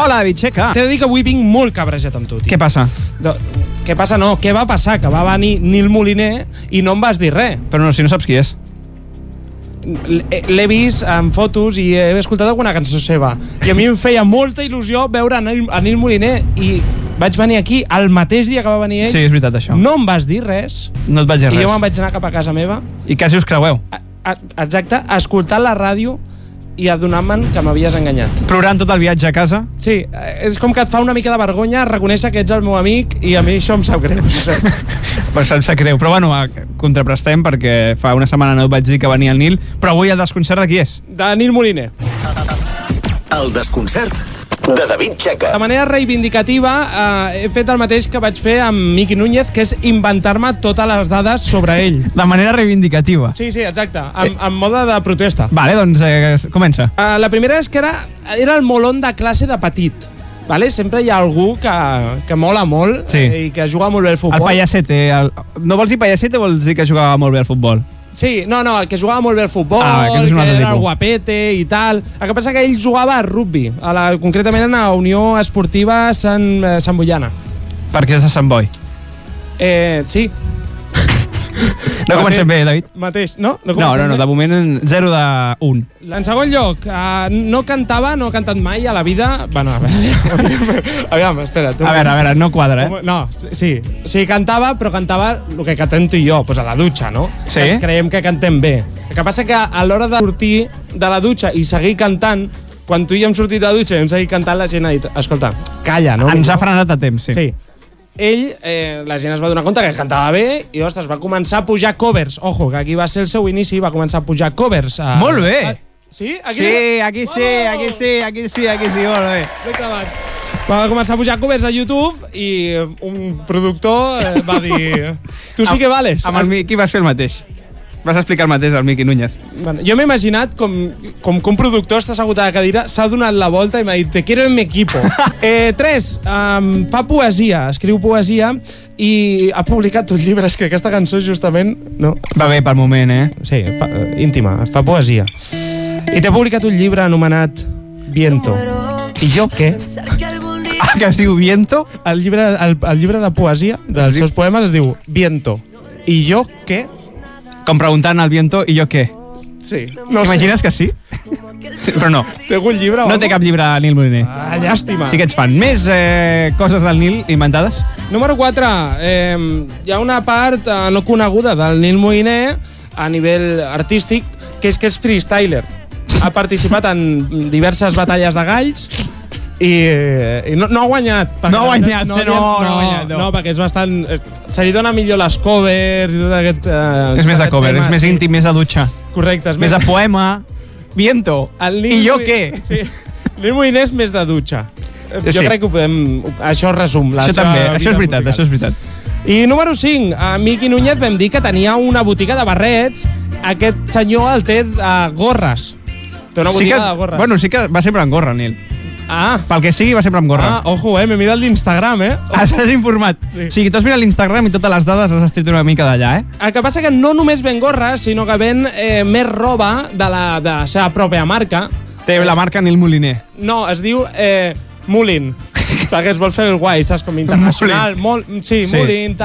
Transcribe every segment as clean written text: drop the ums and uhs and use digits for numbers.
Hola, David Checa. T'he de dir que avui vinc molt cabrejat amb tu, tio. Què passa? Què passa no? Què va passar? Que va venir Nil Moliner i no em vas dir res. Però no, si no saps qui és. L'he vist en fotos i he escoltat alguna cançó seva. I a mi em feia molta il·lusió veure a Nil Moliner i vaig venir aquí el mateix dia que va venir ell. Sí, és veritat, això. No em vas dir res. No et vaig dir res. I jo me'n vaig anar cap a casa meva. I quasi us creueu. Exacte, escoltant la ràdio i adonant-me'n que m'havies enganyat. Plorant tot el viatge a casa. Sí, és com que et fa una mica de vergonya reconèixer que ets el meu amic i a mi això em sap greu. Però em sap greu. Però bueno, contraprestem perquè fa una setmana no et vaig dir que venia el Nil, però avui el desconcert de qui és? De Nil Moliner. El desconcert de David Checa. De manera reivindicativa he fet el mateix que vaig fer amb Miqui Núñez, que és inventar-me totes les dades sobre ell. De manera reivindicativa. Sí, exacte, en mode de protesta. Vale, doncs comença. La primera és que era el molón de classe de petit. Vale? Sempre hi ha algú que mola molt, sí, i que juga molt bé al futbol. El payasete. No vols dir payasete o vols dir que jugava molt bé al futbol? Sí, no, el que jugava molt bé al futbol, que era el guapete i tal. El que passa que ell jugava a rugby, concretament a la Unió Esportiva Sant Boiana. Perquè és de Sant Boi. Sí. No comencem bé, David? Mateix, no? No, de moment 0 de 1. En segon lloc, no cantava, no ha cantat mai a la vida. Bueno, aviam, espera. A veure, no quadra, eh? No, sí, cantava, però cantava el que cantem tu i jo, pues a la dutxa, no? Sí? Que ens creiem que cantem bé. El que passa que a l'hora de sortir de la dutxa i seguir cantant, quan tu i jo hem sortit de la dutxa i hem seguit cantant, la gent ha dit, escolta, calla, no? Ens ha frenat a temps, sí. Sí. Ell, la gent es va donar compte que cantava bé i, ostres, va començar a pujar covers. Ojo, que aquí va ser el seu inici, va començar a pujar covers. Molt bé! Sí? Aquí sí, molt bé. L'he clavat. Va començar a pujar covers a YouTube i un productor va dir tu sí que vales. Amb el Miqui vas fer el mateix. Vas explicar el mateix al Miqui Núñez. Bueno, jo m'he imaginat com que un productor està assegut a la cadira, s'ha donat la volta i m'ha dit te quiero en mi equipo. 3. Fa poesia, escriu poesia i ha publicat un llibre. És que aquesta cançó justament... No. Va bé pel moment, eh? Sí, íntima, fa poesia. I t'ha publicat un llibre anomenat Viento. I jo què? Que es diu Viento? El llibre de poesia dels seus poemes es diu Viento. I jo què? Com preguntant al Viento, i jo què? Sí. T'imagines que sí? Però no. Té algun llibre? No té cap llibre Nil Moliner. Llàstima. Sí que ets fan. Més coses del Nil inventades? Número 4. Hi ha una part no coneguda del Nil Moliner a nivell artístic, que és freestyler. Ha participat en diverses batalles de galls i no ha guanyat. No ha guanyat. No, perquè és bastant... Se li dona millor les covers i tot aquest... És més de cover, és més íntim, més de dutxa. Correcte. Més de poema. Viento. I jo què? Sí. Nil Moliner és més de dutxa. Jo crec que ho podem... Això resum. Això també, això és veritat. I número 5. A Miqui Núñez vam dir que tenia una botiga de barrets. Aquest senyor el té de gorres. Té una botiga de gorres. Bueno, sí que va sempre amb gorra, Nil. Pel que sigui, va sempre amb gorra. Ojo, m'he mirat l'Instagram, Has informat. Sí. O sigui, tu has mirat l'Instagram i totes les dades les has tret una mica d'allà, El que passa que no només ven gorres, sinó que ven més roba de la seva pròpia marca. Té la marca Nil Moliner. No, es diu Molin. Perquè es vol fer el guai, saps? Com internacional. Sí, Molin.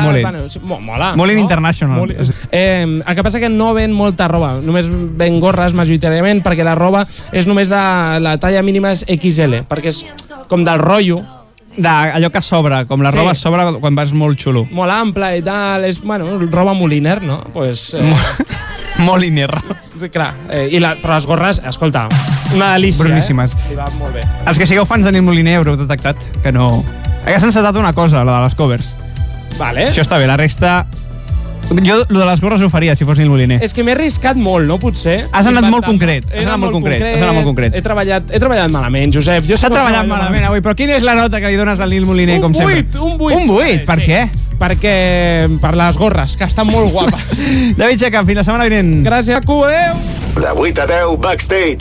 Mola. Molin International. El que passa que no ven molta roba. Només ven gorres majoritàriament perquè la roba és només de la talla mínima és XL. Perquè és com del rotllo. Allò que sobra, com la roba sobra quan vas molt xulo. Molt ample i tal. És, roba Moliner, no? Moliner. Sí, clar. Però les gorres, escolta, una delícia. Boníssimes. Li va molt bé. Els que sigueu fans de Nil Moliner haureu detectat que no... Hagués encetat una cosa, la de les covers. Vale. Això està bé, la resta... Jo, lo de les gorres ho faria, si fos Nil Moliner. És que m'he arriscat molt, no? Potser. Has anat molt concret. Has anat molt concret. He treballat malament, Josep. S'ha treballat malament avui, però quina és la nota que li dones al Nil Moliner, com sempre? Un 8. Un 8? Per què? Perquè per les gorres, que estan molt guapes. David Checa, fins la setmana vinent. Gràcies, adéu. De 8 a 10, Backstage.